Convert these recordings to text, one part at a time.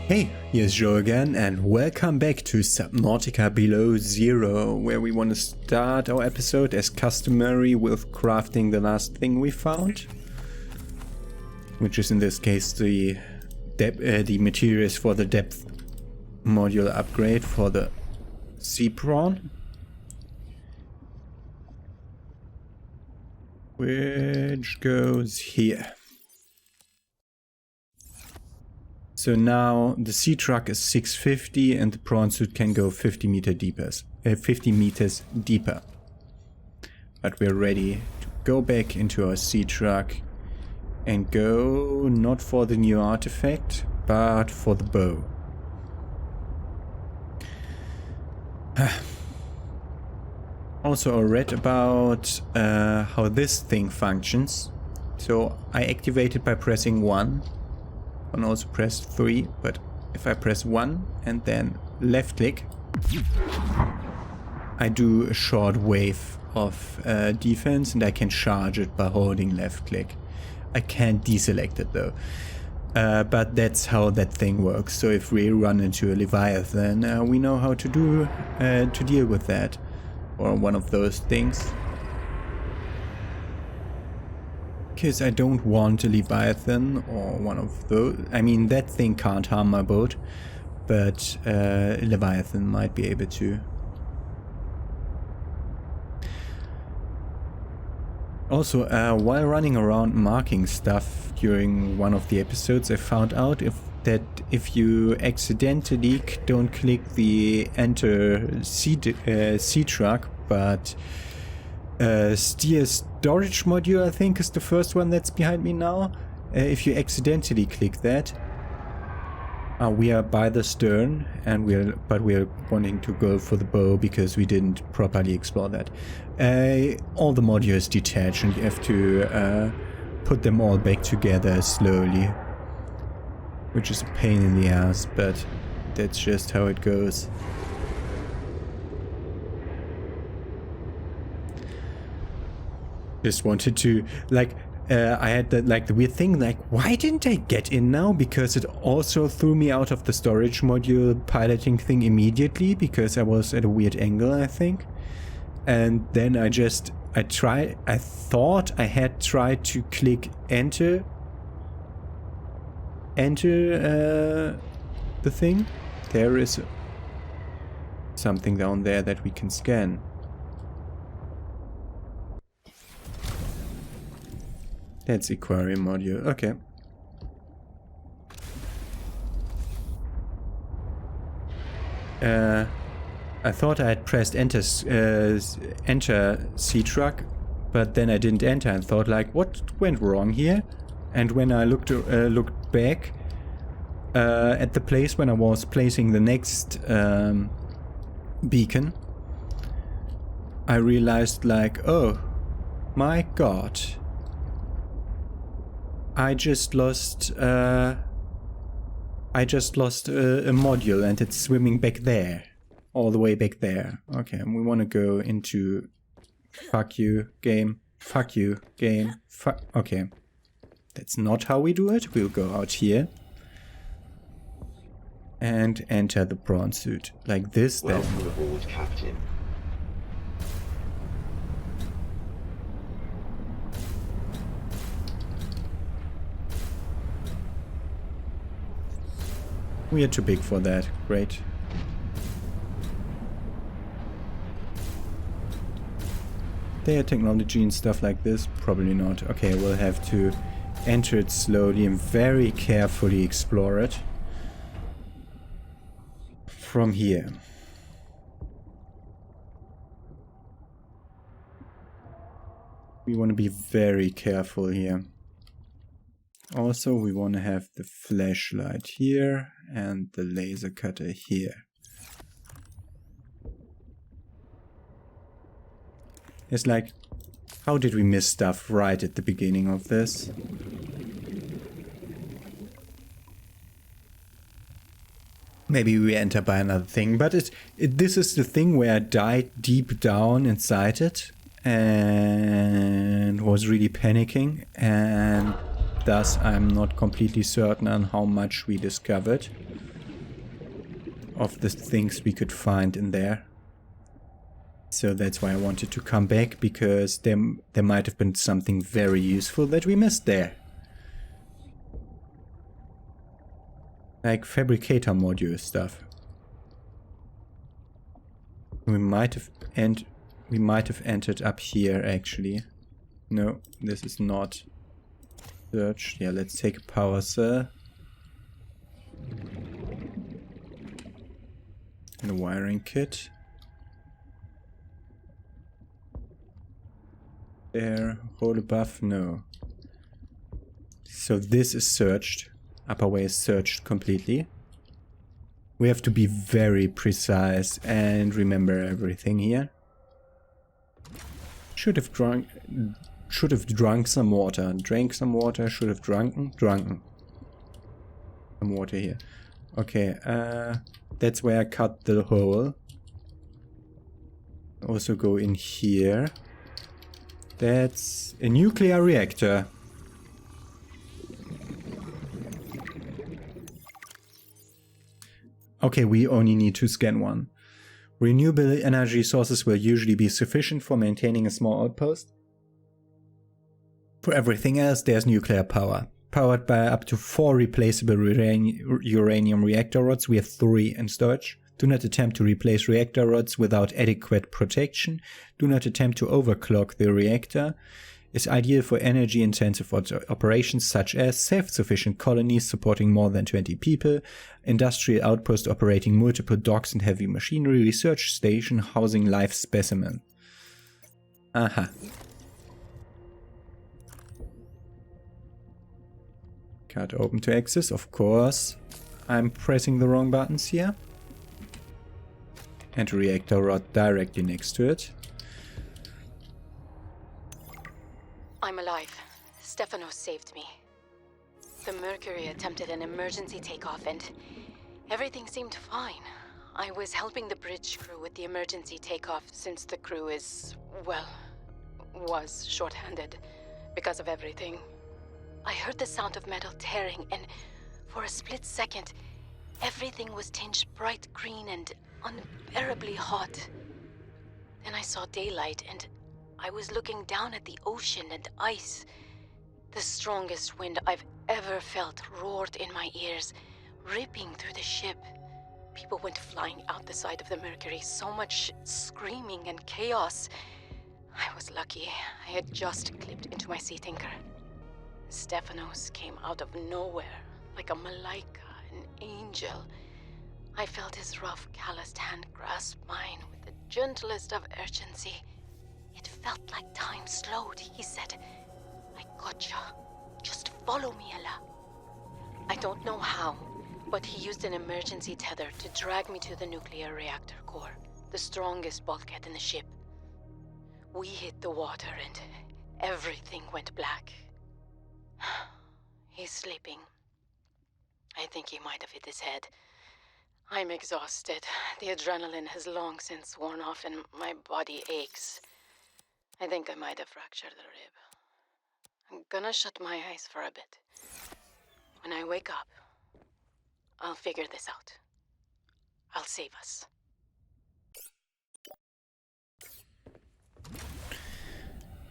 Hey, here's Joe again and welcome back to Subnautica Below Zero, where we want to start our episode as customary with crafting the last thing we found, which is in this case the materials for the depth module upgrade for the sea prawn, which goes here. So now the sea truck is 650 and the prawn suit can go 50 meters deeper. But we're ready to go back into our sea truck and go not for the new artifact, but for the bow. Also, I read about how this thing functions. So I activate it by pressing 1. And also press 3, but if I press 1 and then left click, I do a short wave of defense and I can charge it by holding left click. I can't deselect it though, but that's how that thing works. So if we run into a Leviathan, we know how to deal with that, or one of those things. Because I don't want a Leviathan or one of those. I mean, that thing can't harm my boat, but a Leviathan might be able to. Also, while running around marking stuff during one of the episodes, I found out that if you accidentally don't click the enter sea truck, but steer storage module, I think, is the first one that's behind me now. If you accidentally click that, we are by the stern, and we're wanting to go for the bow because we didn't properly explore that. All the modules detach, and you have to put them all back together slowly, which is a pain in the ass, but that's just how it goes. Just wanted to, I had the weird thing, why didn't I get in now? Because it also threw me out of the storage module piloting thing immediately, because I was at a weird angle, I think. And then I thought I had tried to click enter the thing. There is something down there that we can scan. That's aquarium module, okay. I thought I had pressed enter sea truck, but then I didn't enter and thought what went wrong here? And when I looked back at the place when I was placing the next beacon, I realized oh my god. I just lost a module and it's swimming back there. All the way back there. Okay, and we want to go into fuck you game. Fuck you game. Okay. That's not how we do it. We'll go out here and enter the prawn suit. Like this then. Welcome aboard, Captain. We are too big for that. Great. Their technology and stuff like this? Probably not. Okay, we'll have to enter it slowly and very carefully explore it. From here. We want to be very careful here. Also, we want to have the flashlight here and the laser cutter here. It's how did we miss stuff right at the beginning of this? Maybe we enter by another thing, but this is the thing where I died deep down inside it and was really panicking, and thus I'm not completely certain on how much we discovered. of the things we could find in there. So that's why I wanted to come back, because there might have been something very useful that we missed there. Like fabricator module stuff. We might have entered up here actually. No, this is not search. Yeah, let's take a power cell. And a wiring kit. There, hole above, no. So this is searched. Upper way is searched completely. We have to be very precise and remember everything here. Should have drunk some water. Drank some water, should have drunken. Some water here. Okay, that's where I cut the hole. Also go in here. That's a nuclear reactor. Okay, we only need to scan one. Renewable energy sources will usually be sufficient for maintaining a small outpost. For everything else, there's nuclear power. Powered by up to 4 replaceable uranium reactor rods, we have 3 in storage. Do not attempt to replace reactor rods without adequate protection. Do not attempt to overclock the reactor. Is ideal for energy-intensive operations such as self-sufficient colonies supporting more than 20 people, industrial outpost operating multiple docks and heavy machinery, research station housing live specimen. Aha. Card open to access, of course. I'm pressing the wrong buttons here. And a reactor rod directly next to it. I'm alive. Stefanos saved me. The Mercury attempted an emergency takeoff and everything seemed fine. I was helping the bridge crew with the emergency takeoff since the crew was short-handed because of everything. I heard the sound of metal tearing and for a split second, everything was tinged bright green and unbearably hot. Then I saw daylight and I was looking down at the ocean and ice. The strongest wind I've ever felt roared in my ears, ripping through the ship. People went flying out the side of the Mercury, so much screaming and chaos. I was lucky. I had just clipped into my seat anchor. Stefanos came out of nowhere, like a malaika, an angel. I felt his rough, calloused hand grasp mine with the gentlest of urgency. It felt like time slowed. He said, "I gotcha. Just follow me, Ella." I don't know how, but he used an emergency tether to drag me to the nuclear reactor core, the strongest bulkhead in the ship. We hit the water and everything went black. He's sleeping. I think he might have hit his head. I'm exhausted. The adrenaline has long since worn off and my body aches. I think I might have fractured the rib. I'm gonna shut my eyes for a bit. When I wake up, I'll figure this out. I'll save us.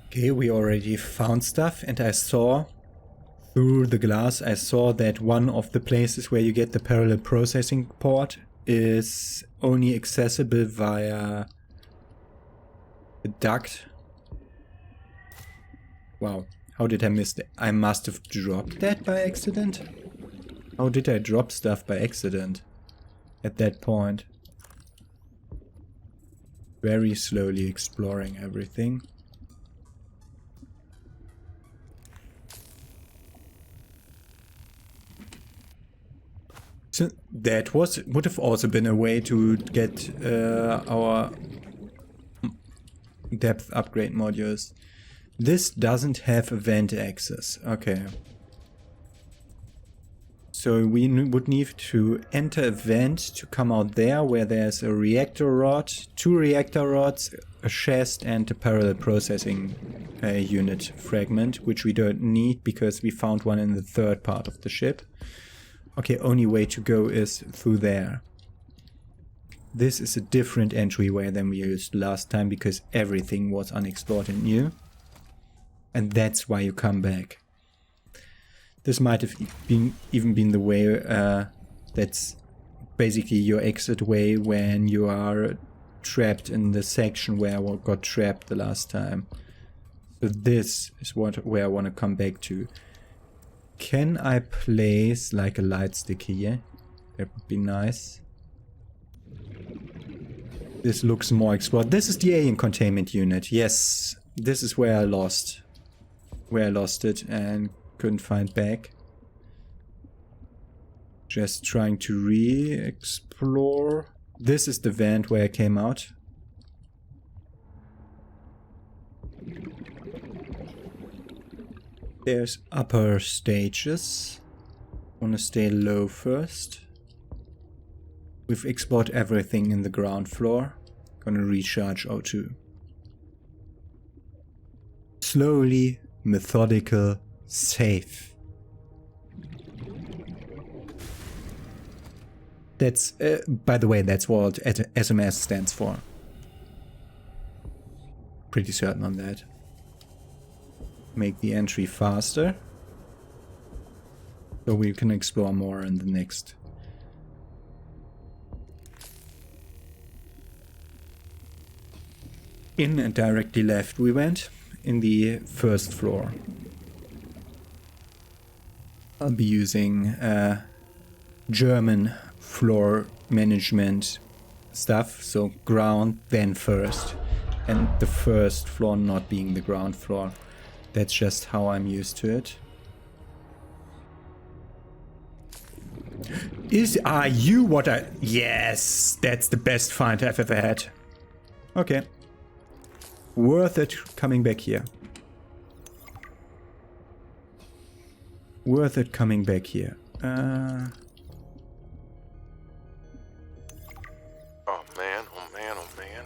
Okay, we already found stuff, and I saw through the glass, I saw that one of the places where you get the parallel processing port is only accessible via a duct. Wow, how did I miss that? I must have dropped that by accident? How did I drop stuff by accident at that point? Very slowly exploring everything. So that would have also been a way to get our depth upgrade modules. This doesn't have a vent access. Okay. So we would need to enter a vent to come out there where there's a reactor rod, 2 reactor rods, a chest and a parallel processing unit fragment, which we don't need because we found one in the 3rd part of the ship. Okay, only way to go is through there. This is a different entryway than we used last time because everything was unexplored and new. And that's why you come back. This might have even been the way that's basically your exit way when you are trapped in the section where I got trapped the last time. So this is where I want to come back to. Can I place like a light stick here? That would be nice. This looks more explored. This is the alien containment unit. Yes, this is where I lost it and couldn't find back. Just trying to re-explore. This is the vent where I came out. There's upper stages. Wanna stay low first. We've explored everything in the ground floor. Gonna recharge O2. Slowly, methodical, safe. That's, by the way, that's what SMS stands for. Pretty certain on that. Make the entry faster. So we can explore more in the next. In and directly left we went. In the first floor. I'll be using German floor management stuff, so ground then first, and the first floor not being the ground floor. That's just how I'm used to it. Are you what I... Yes, that's the best find I've ever had. Okay. Worth it coming back here. Worth it coming back here. Oh man, oh man, oh man.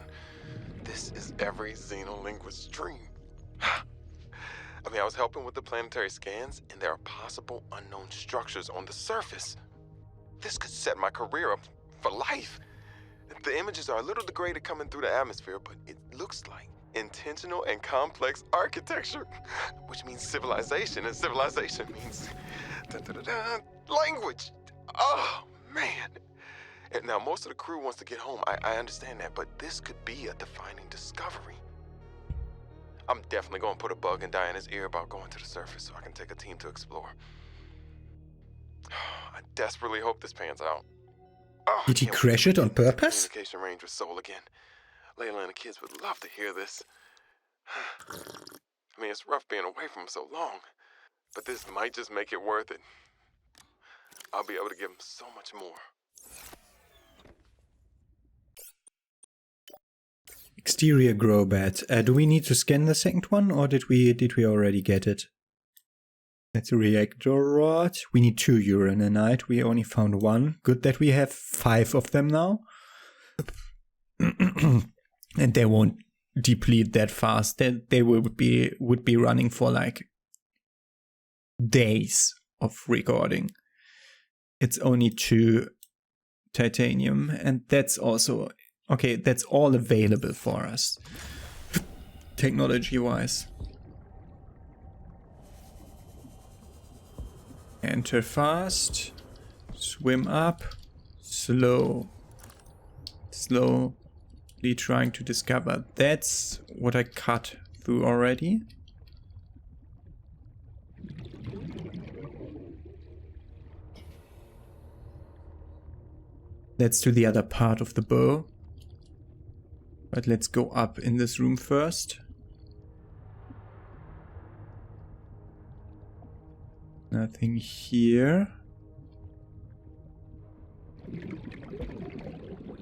This is every xenolinguist's dream. I mean, I was helping with the planetary scans, and there are possible unknown structures on the surface. This could set my career up for life. The images are a little degraded coming through the atmosphere, but it looks like intentional and complex architecture, which means civilization, and civilization means language. Oh, man. And now, most of the crew wants to get home. I understand that, but this could be a defining discovery. I'm definitely going to put a bug in Diana's ear about going to the surface so I can take a team to explore. I desperately hope this pans out. Oh, did he crash it on purpose? Communication range with Soul again. Layla and the kids would love to hear this. I mean, it's rough being away from them so long, but this might just make it worth it. I'll be able to give them so much more. Exterior grow bed. Do we need to scan the second one, or did we already get it? That's a reactor rod. We need 2 uraninite. We only found 1. Good that we have 5 of them now. And they won't deplete that fast. They would be running for like days of recording. It's only 2 titanium, and that's also okay. That's all available for us, technology-wise. Enter fast, swim up, slowly trying to discover. That's what I cut through already. That's to the other part of the bow. But let's go up in this room first. Nothing here.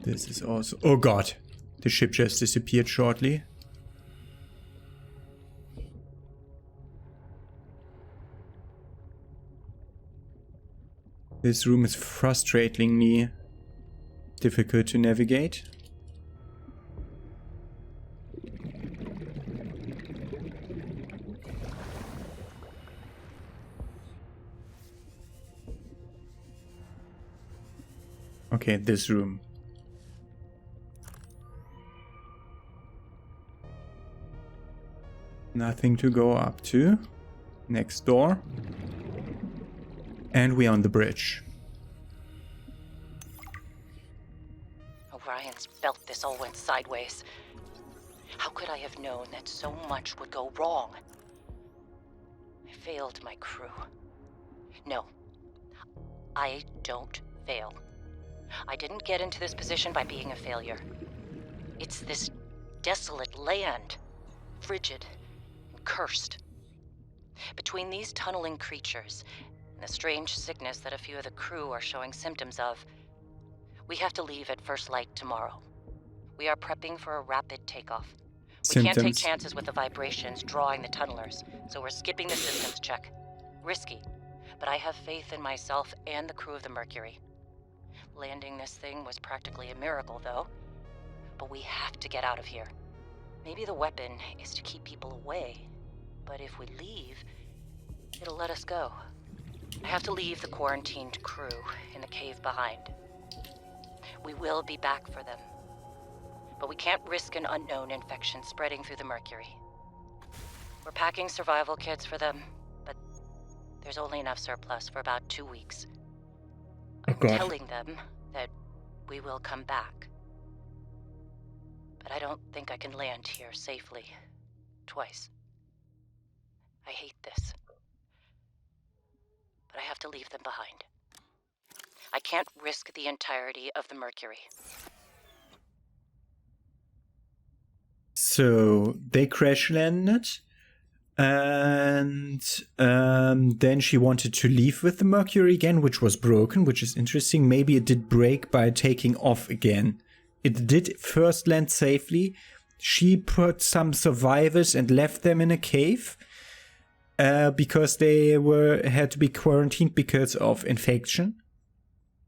This is also... Oh god! The ship just disappeared shortly. This room is frustratingly difficult to navigate. Okay, this room. Nothing to go up to. Next door. And we're on the bridge. Orion's belt, this all went sideways. How could I have known that so much would go wrong? I failed my crew. No, I don't fail. I didn't get into this position by being a failure. It's this desolate land, frigid and cursed. Between these tunneling creatures and the strange sickness that a few of the crew are showing symptoms of, we have to leave at first light tomorrow. We are prepping for a rapid takeoff. We can't take chances with the vibrations drawing the tunnelers, so we're skipping the systems check. Risky, but I have faith in myself and the crew of the Mercury. Landing this thing was practically a miracle, though. But we have to get out of here. Maybe the weapon is to keep people away, but if we leave, it'll let us go. I have to leave the quarantined crew in the cave behind. We will be back for them, but we can't risk an unknown infection spreading through the Mercury. We're packing survival kits for them, but there's only enough surplus for about 2 weeks. I'm telling them that we will come back. But I don't think I can land here safely twice. I hate this. But I have to leave them behind. I can't risk the entirety of the Mercury. So they crash landed, and then she wanted to leave with the Mercury again, which was broken, which is interesting. Maybe it did break by taking off again. It did first land safely. She put some survivors and left them in a cave because they had to be quarantined because of infection.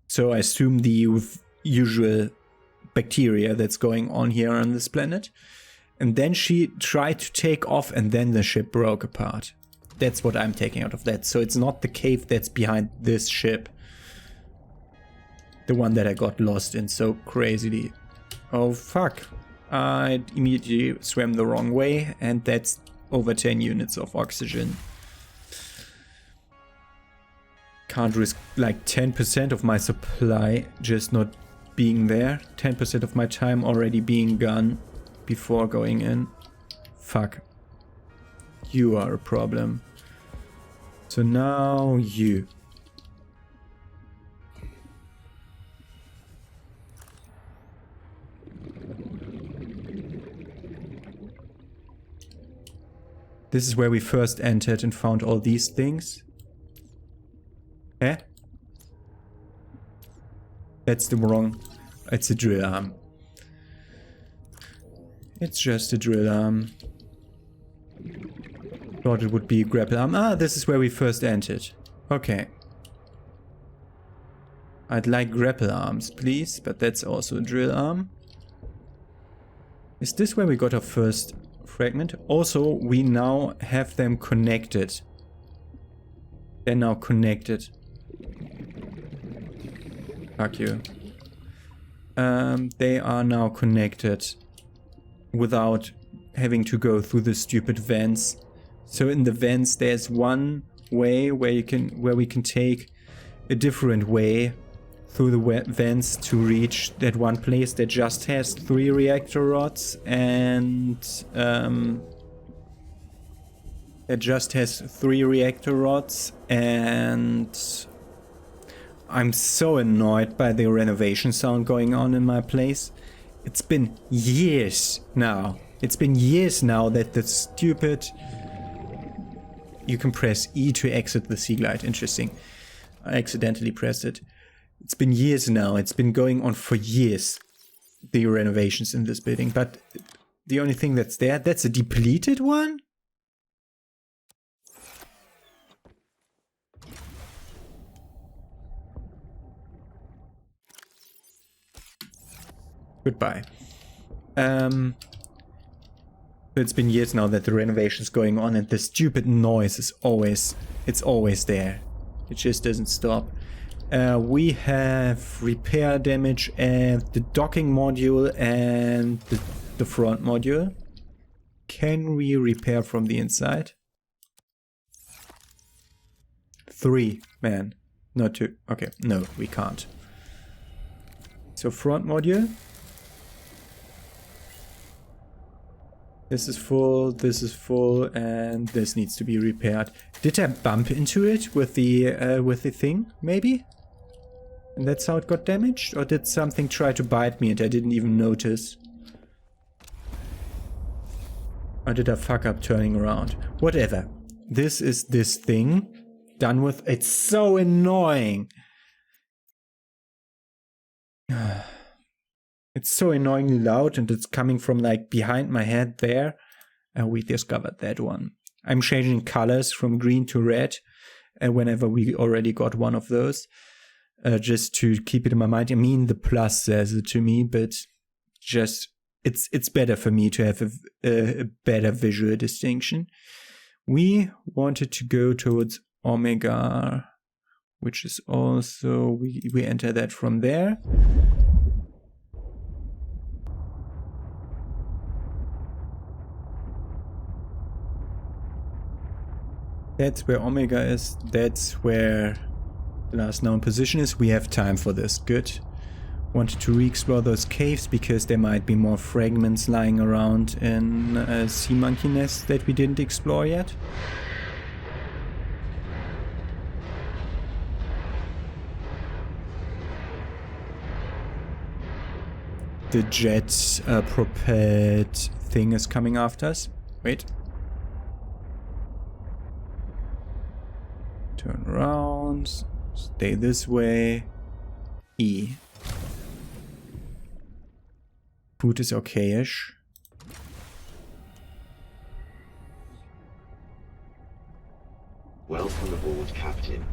So I assume the usual bacteria that's going on here on this planet. And then she tried to take off, and then the ship broke apart. That's what I'm taking out of that. So it's not the cave that's behind this ship. The one that I got lost in so crazily. Oh fuck. I immediately swam the wrong way, and that's over 10 units of oxygen. Can't risk like 10% of my supply just not being there. 10% of my time already being gone before going in. Fuck. You are a problem. So now you. This is where we first entered and found all these things. Eh? That's the wrong... It's a drill arm. It's just a drill arm. Thought it would be a grapple arm. Ah, this is where we first entered. Okay. I'd like grapple arms, please, but that's also a drill arm. Is this where we got our first fragment? Also, we now have them connected. They're now connected. Fuck you. They are now connected without having to go through the stupid vents. So in the vents, there's one way where we can take a different way through the vents to reach that one place that just has 3 reactor rods and I'm so annoyed by the renovation sound going on in my place. It's been years now. It's been years now that the stupid... You can press E to exit the sea glide. Interesting. I accidentally pressed it. It's been years now. It's been going on for years. The renovations in this building. But the only thing that's there, that's a depleted one? Goodbye. It's been years now that the renovation's going on, and the stupid noise is always there. It just doesn't stop. We have repair damage at the docking module and the front module. Can we repair from the inside? 3, man. Not 2. Okay, no, we can't. So front module. This is full, and this needs to be repaired. Did I bump into it with the thing, maybe? And that's how it got damaged? Or did something try to bite me and I didn't even notice? Or did I fuck up turning around? Whatever. This is this thing. Done with. It's so annoying. It's so annoyingly loud and it's coming from like behind my head there. We discovered that one. I'm changing colors from green to red whenever we already got one of those. Just to keep it in my mind. I mean, the plus says it to me, but just it's better for me to have a better visual distinction. We wanted to go towards Omega, which is also, we enter that from there. That's where Omega is. That's where the last known position is. We have time for this. Good. Wanted to re-explore those caves because there might be more fragments lying around in a sea monkey nest that we didn't explore yet. The jet propelled thing is coming after us. Wait. Turn around. Stay this way. E. Food is okay-ish. Welcome aboard, Captain.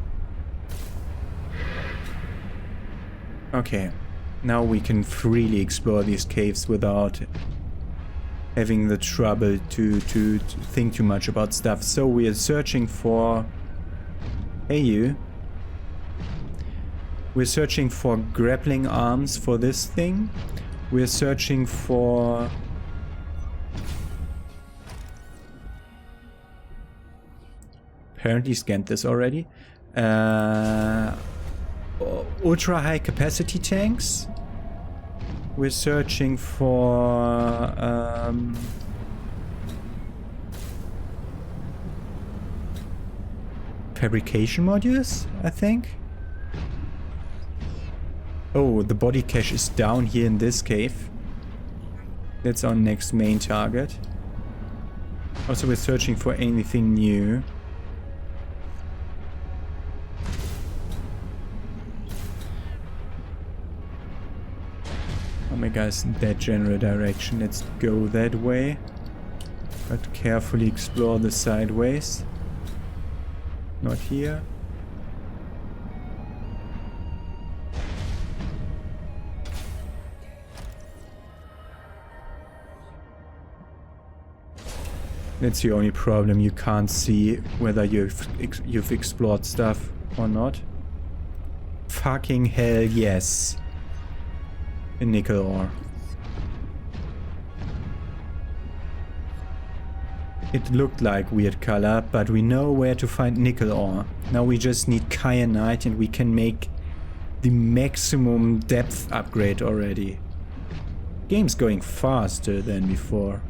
Okay. Now we can freely explore these caves without having the trouble to think too much about stuff. So we are searching for... Hey you. We're searching for grappling arms for this thing. We're searching for... Apparently scanned this already. Ultra high capacity tanks. We're searching for fabrication modules, I think. Oh, the body cache is down here in this cave. That's our next main target. Also, we're searching for anything new. Omega is in that general direction. Let's go that way. But carefully explore the sideways. Not here. That's the only problem. You can't see whether you've explored stuff or not. Fucking hell yes. A nickel ore. It looked like weird color, but we know where to find nickel ore. Now we just need kyanite and we can make the maximum depth upgrade already. Game's going faster than before.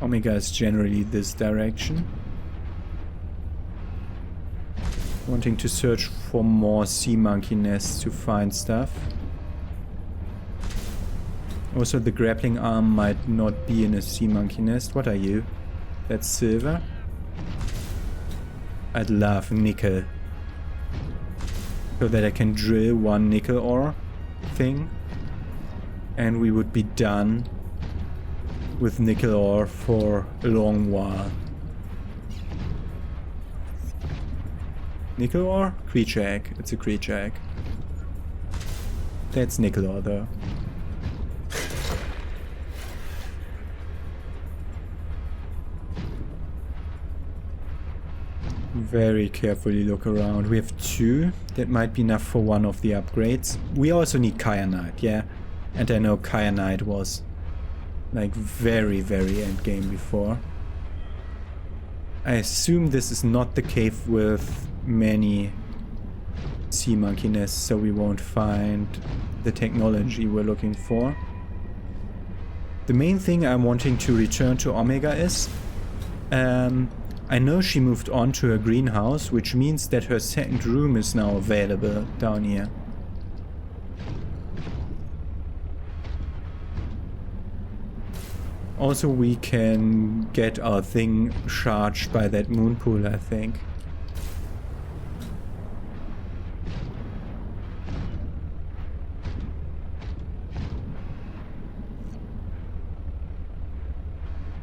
Omega is generally this direction. Wanting to search for more sea monkey nests to find stuff. Also, the grappling arm might not be in a sea monkey nest. What are you? That's silver. I'd love nickel. So that I can drill one nickel ore thing. And we would be done with nickel ore for a long while. Nickel ore? Creature egg. It's a creature egg. That's nickel ore though. Very carefully look around. We have 2. That might be enough for one of the upgrades. We also need kyanite, yeah. And I know kyanite was Like very, very endgame before. I assume this is not the cave with many sea monkey nests, so we won't find the technology we're looking for. The main thing I'm wanting to return to Omega is, I know she moved on to her greenhouse, which means that her second room is now available down here. Also, we can get our thing charged by that moon pool, I think.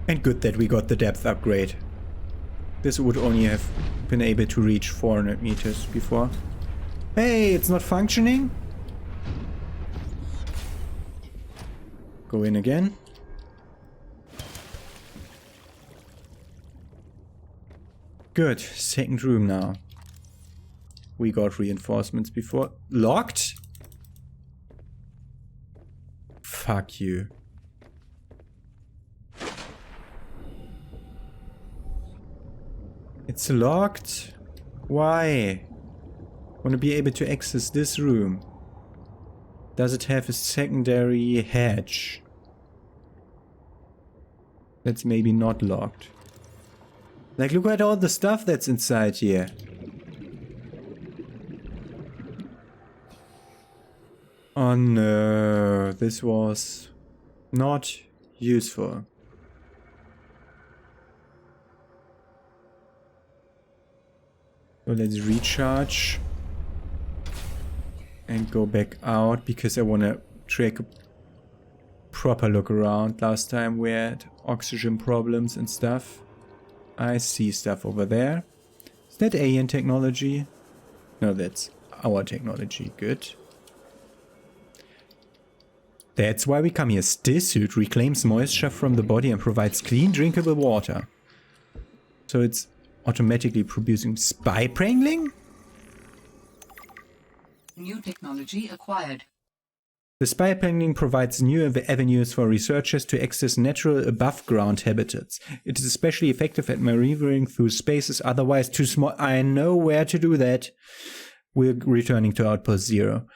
And good that we got the depth upgrade. This would only have been able to reach 400 meters before. Hey, it's not functioning? Go in again. Good, second room now. We got reinforcements before. Locked? Fuck you. It's locked? Why? Want to be able to access this room. Does it have a secondary hatch? That's maybe not locked. Like, look at all the stuff that's inside here. Oh no, this was not useful. So let's recharge and go back out because I want to take a proper look around. Last time we had oxygen problems and stuff. I see stuff over there. Is that alien technology? No, that's our technology. Good. That's why we come here. Stillsuit reclaims moisture from the body and provides clean, drinkable water. So it's automatically producing spy prangling? New technology acquired. The spy prangling provides new avenues for researchers to access natural above-ground habitats. It is especially effective at maneuvering through spaces otherwise too small. I know where to do that. We're returning to Outpost 0.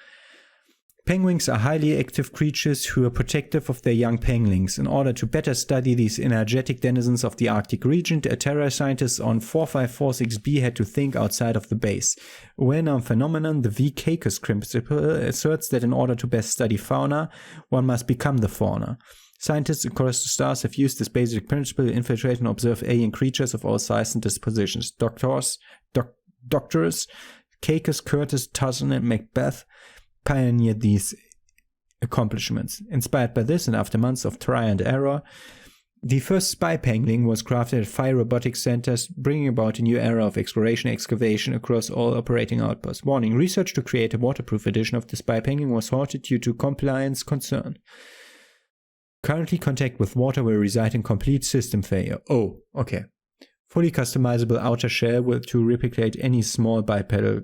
Penguins are highly active creatures who are protective of their young penguins. In order to better study these energetic denizens of the Arctic region, Alterra scientists on 4546b had to think outside of the base. A well-known phenomenon, the V-Cacus principle, asserts that in order to best study fauna, one must become the fauna. Scientists across the stars have used this basic principle to infiltrate and observe alien creatures of all sizes and dispositions. Doctors, Cacus, Curtis, Tuzzle, and Macbeth pioneered these accomplishments. Inspired by this, and after months of try and error, the first spy pangling was crafted at 5 robotics centers, bringing about a new era of exploration excavation across all operating outposts. Warning: research to create a waterproof edition of the spy pangling was halted due to compliance concern. Currently, contact with water will result in complete system failure. Oh, okay. Fully customizable outer shell to replicate any small bipedal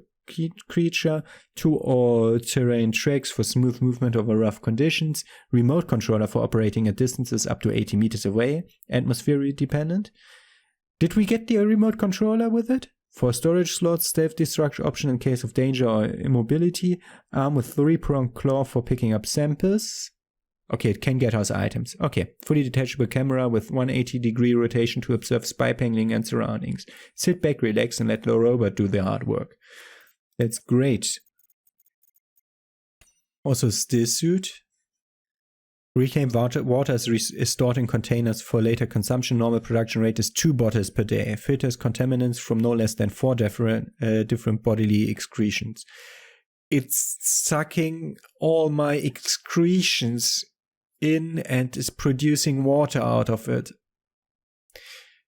creature, 2 all-terrain tracks for smooth movement over rough conditions, remote controller for operating at distances up to 80 meters away, atmosphere dependent. Did we get the remote controller with it? For storage slots, stealth destruct option in case of danger or immobility, arm with 3-pronged claw for picking up samples. Okay, it can get us items. Okay, fully detachable camera with 180-degree rotation to observe spy pangling and surroundings. Sit back, relax, and let the robot do the hard work. That's great. Also, stillsuit. Reclaimed water is stored in containers for later consumption. Normal production rate is 2 bottles per day. Filters contaminants from no less than 4 different bodily excretions. It's sucking all my excretions in and is producing water out of it.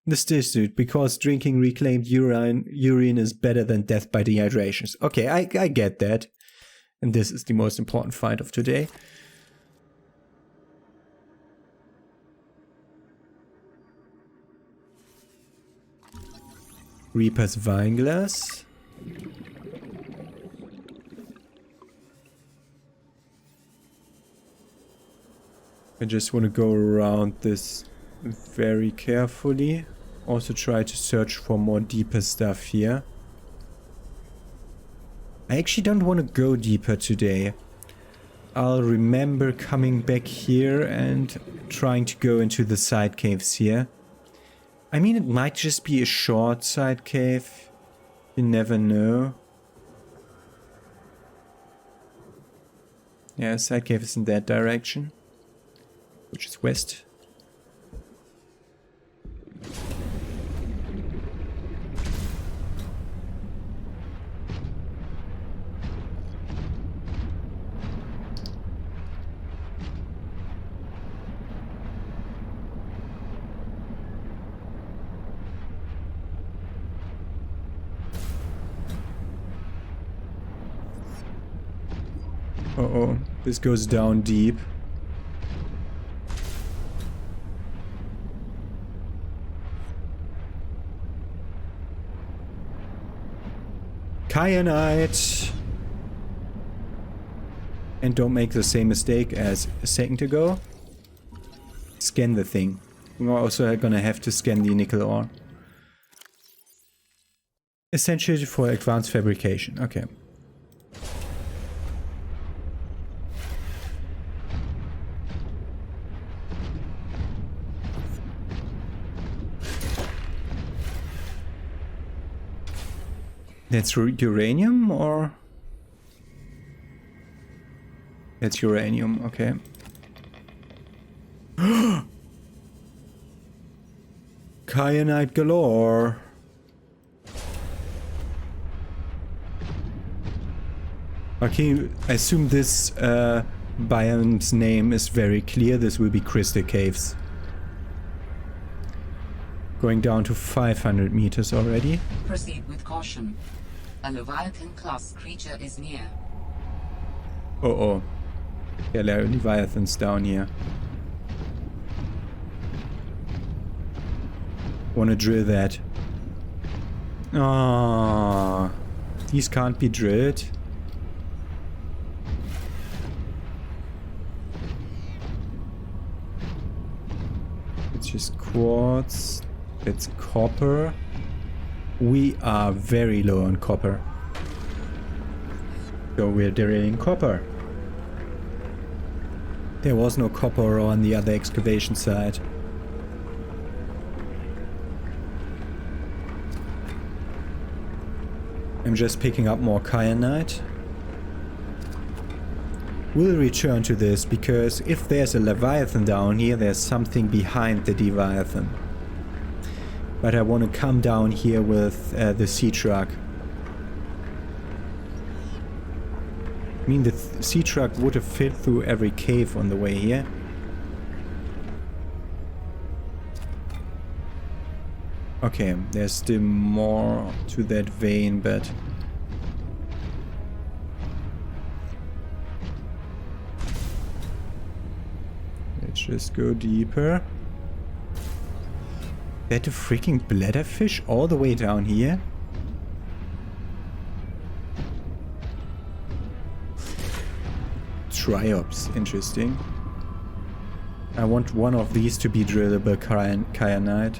The stillsuit, because drinking reclaimed urine is better than death by dehydration. Okay, I get that. And this is the most important find of today. Reaper's Wineglass. I just want to go around this very carefully. Also try to search for more deeper stuff here. I actually don't want to go deeper today. I'll remember coming back here and trying to go into the side caves here. I mean, it might just be a short side cave. You never know. Yeah, side cave is in that direction, which is west. Uh-oh, this goes down deep. Kyanite! And don't make the same mistake as a second ago. Scan the thing. We're also gonna have to scan the nickel ore. Essentially for advanced fabrication. Okay. That's uranium, or? That's uranium, okay. Kyanite galore. Okay, I assume this biome's name is very clear. This will be Crystal Caves. Going down to 500 meters already. Proceed with caution. A Leviathan-class creature is near. Oh. Yeah, there are Leviathans down here. Wanna drill that. Ah, these can't be drilled. It's just quartz. It's copper. We are very low on copper. So we're drilling copper. There was no copper on the other excavation site. I'm just picking up more kyanite. We'll return to this because if there's a Leviathan down here, there's something behind the Leviathan. But I want to come down here with the sea truck. I mean, the sea truck would have fit through every cave on the way here. Okay, there's still more to that vein, but... let's just go deeper. That a freaking bladderfish all the way down here? Triops, interesting. I want one of these to be drillable kyanite.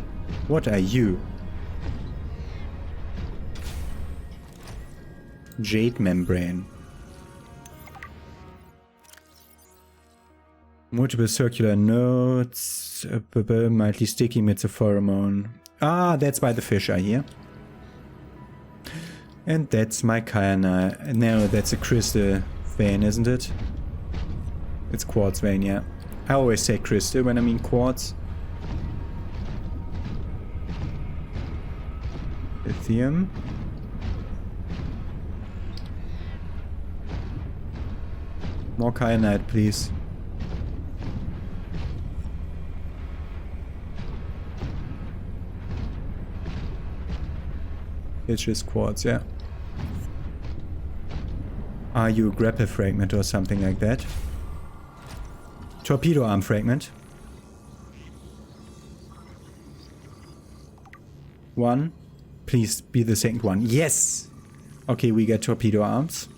What are you? Jade membrane. Multiple circular nodes. Mildly sticky emits a pheromone. Ah, that's why the fish are here. And that's my kyanite. No, that's a crystal vein, isn't it? It's quartz vein, yeah. I always say crystal when I mean quartz. Lithium. More kyanite, please. It's just quartz, yeah. Are you a grapple fragment or something like that? Torpedo arm fragment. One. Please be the second one. Yes! Okay, we get torpedo arms.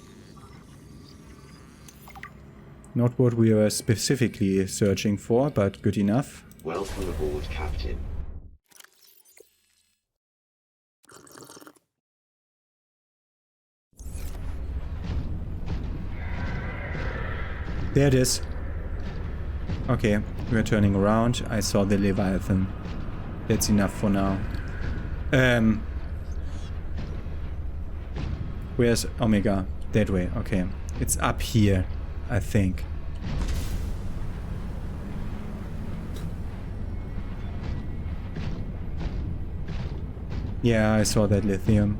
Not what we were specifically searching for, but good enough. Welcome aboard, Captain. There it is. Okay, we're turning around. I saw the Leviathan. That's enough for now. Where's Omega? That way, okay. It's up here, I think. Yeah, I saw that lithium.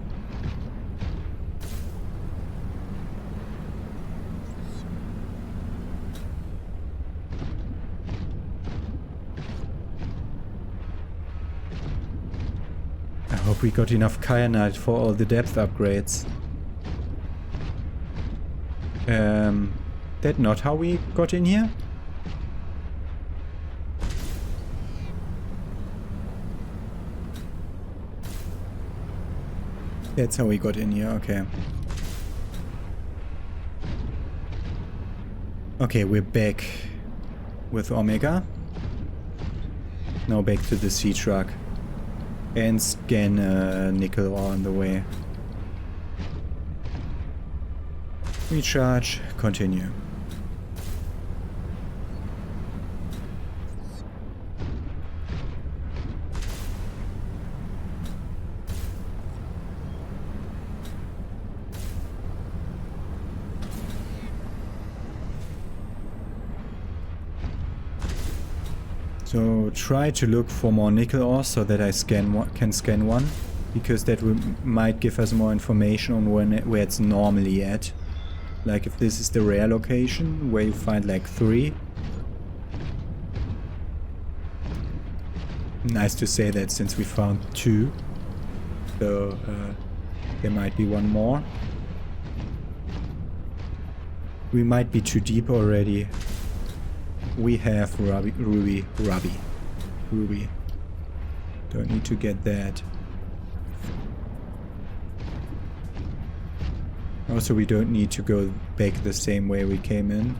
I hope we got enough kyanite for all the depth upgrades. That not how we got in here? That's how we got in here, okay. Okay, we're back with Omega. Now back to the sea truck. And scan nickel ore on the way. Recharge, continue. So try to look for more nickel ore so that I can scan one, because that might give us more information on where it's normally at. Like if this is the rare location where you find like 3. Nice to say that since we found 2. So there might be one more. We might be too deep already. We have ruby. Don't need to get that. Also, we don't need to go back the same way we came in.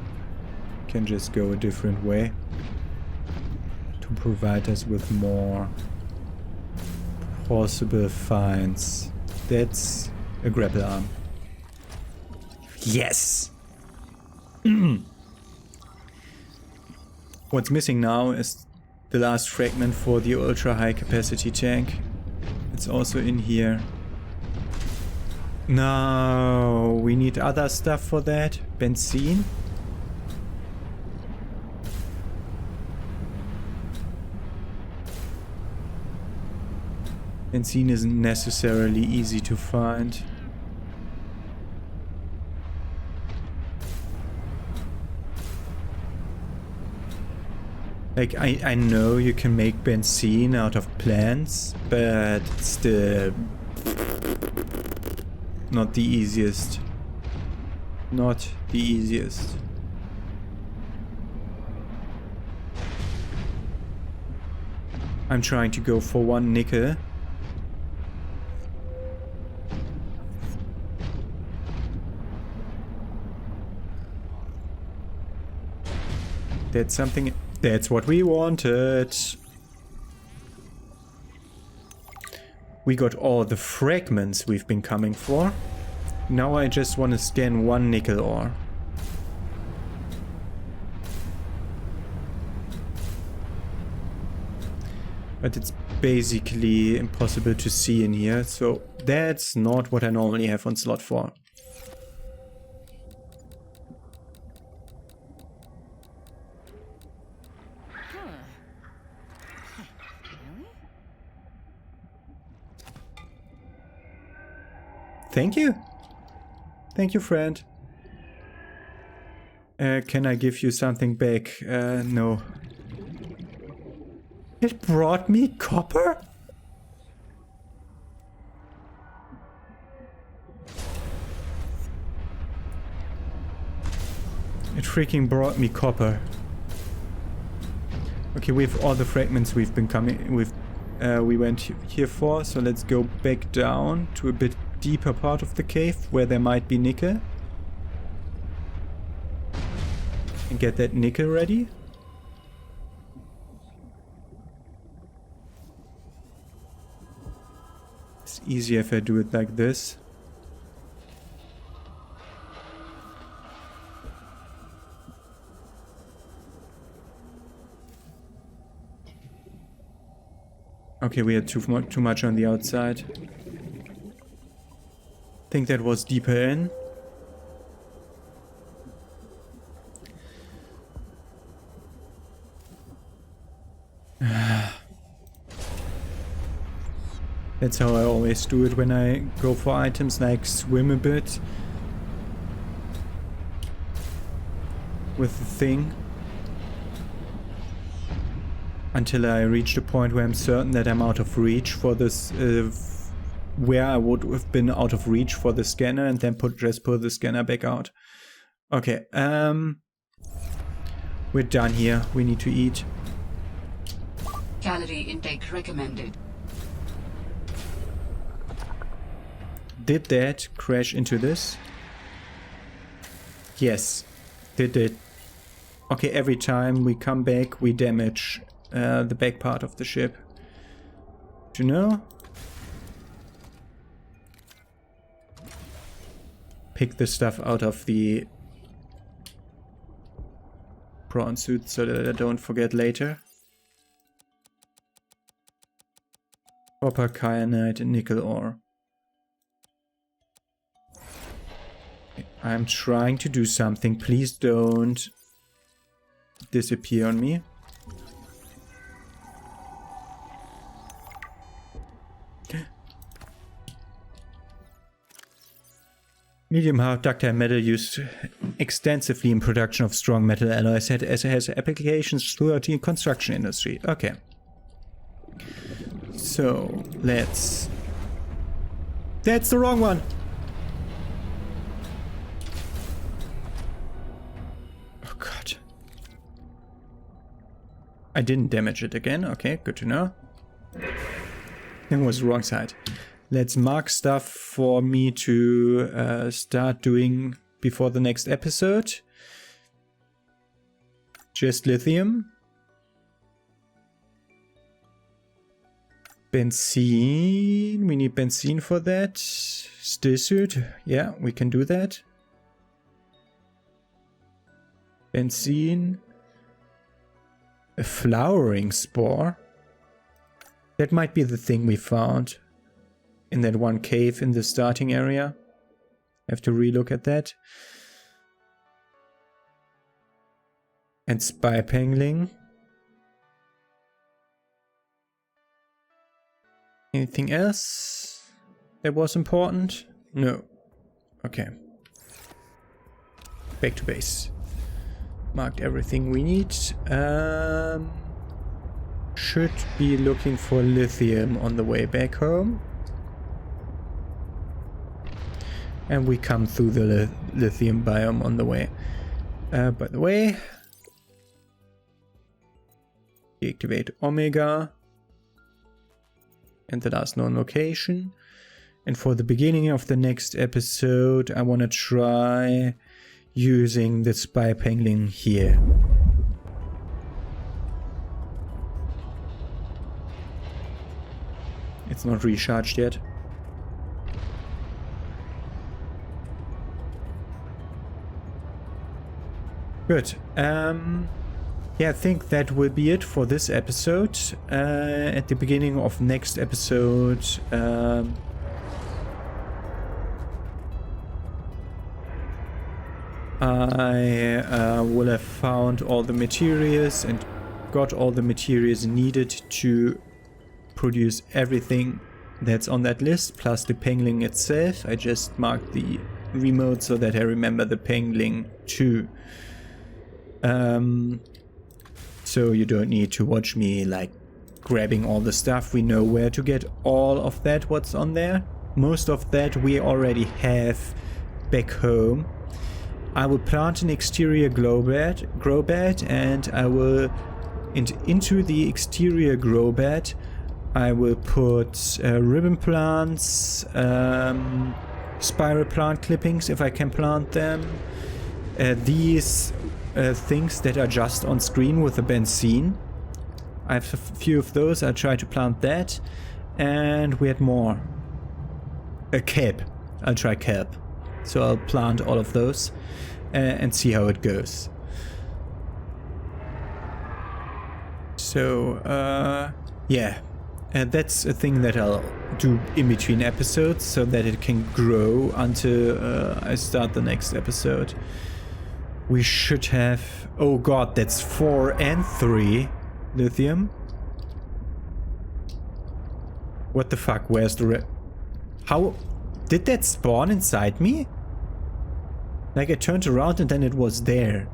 Can just go a different way to provide us with more possible finds. That's a grapple arm. Yes! What's missing now is the last fragment for the ultra high capacity tank. It's also in here. No, we need other stuff for that. Benzene. Benzene isn't necessarily easy to find. Like, I know you can make benzene out of plants, but it's still not the easiest. Not the easiest. I'm trying to go for 1 nickel. That's something... That's what we wanted. We got all the fragments we've been coming for. Now I just want to scan 1 nickel ore. But it's basically impossible to see in here, so that's not what I normally have on slot 4. Thank you. Thank you, friend. Can I give you something back? No. It brought me copper? It freaking brought me copper. Okay, we have all the fragments we've been coming with. We went here for, so let's go back down to a bit deeper part of the cave where there might be nickel. And get that nickel ready. It's easier if I do it like this. Okay, we had too much on the outside. Think that was deeper in. That's how I always do it when I go for items, like swim a bit with the thing until I reach the point where I'm certain that I'm out of reach for this, where I would have been out of reach for the scanner, and then just pull the scanner back out. Okay, we're done here. We need to eat. Calorie intake recommended. Did that crash into this? Yes, did it. Okay, every time we come back, we damage the back part of the ship. Do you know? Pick the stuff out of the prawn suit so that I don't forget later. Copper, kyanite, and nickel ore. I'm trying to do something. Please don't disappear on me. Medium hard ductile metal used extensively in production of strong metal alloys as it has applications throughout the construction industry. Okay. So, let's... That's the wrong one! Oh god. I didn't damage it again. Okay, good to know. It was the wrong side. Let's mark stuff for me to start doing before the next episode. Just lithium. Benzene. We need benzene for that. Still suit. Yeah, we can do that. Benzene. A flowering spore. That might be the thing we found in that one cave in the starting area. Have to relook at that. And spy pangling. Anything else that was important? No. Okay. Back to base. Marked everything we need. Should be looking for lithium on the way back home. And we come through the lithium biome on the way. By the way, deactivate Omega. And the last known location. And for the beginning of the next episode, I want to try using the spy pangling here. It's not recharged yet. Good. Yeah, I think that will be it for this episode. At the beginning of next episode, I will have found all the materials and got all the materials needed to produce everything that's on that list, plus the pangling itself. I just marked the remote so that I remember the pangling too. So you don't need to watch me like grabbing all the stuff. We know where to get all of that, what's on there. Most of that we already have back home. I will plant an exterior grow bed, and I will into the exterior grow bed I will put ribbon plants, spiral plant clippings if I can plant them. These things that are just on screen with the benzene. I have a few of those. I'll try to plant that. And we had more. A kelp. I'll try kelp. So I'll plant all of those and see how it goes. So, yeah. That's a thing that I'll do in between episodes so that it can grow until I start the next episode. We should have... Oh god, that's 4 and 3 lithium. What the fuck? Where's the How... Did that spawn inside me? Like I turned around and then it was there.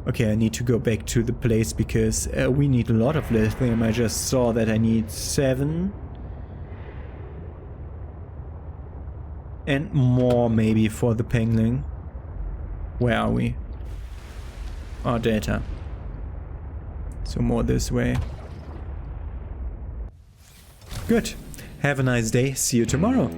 Okay, I need to go back to the place because we need a lot of lithium. I just saw that I need 7. And more maybe for the penguin. Where are we? Our data. So more this way. Good. Have a nice day. See you tomorrow.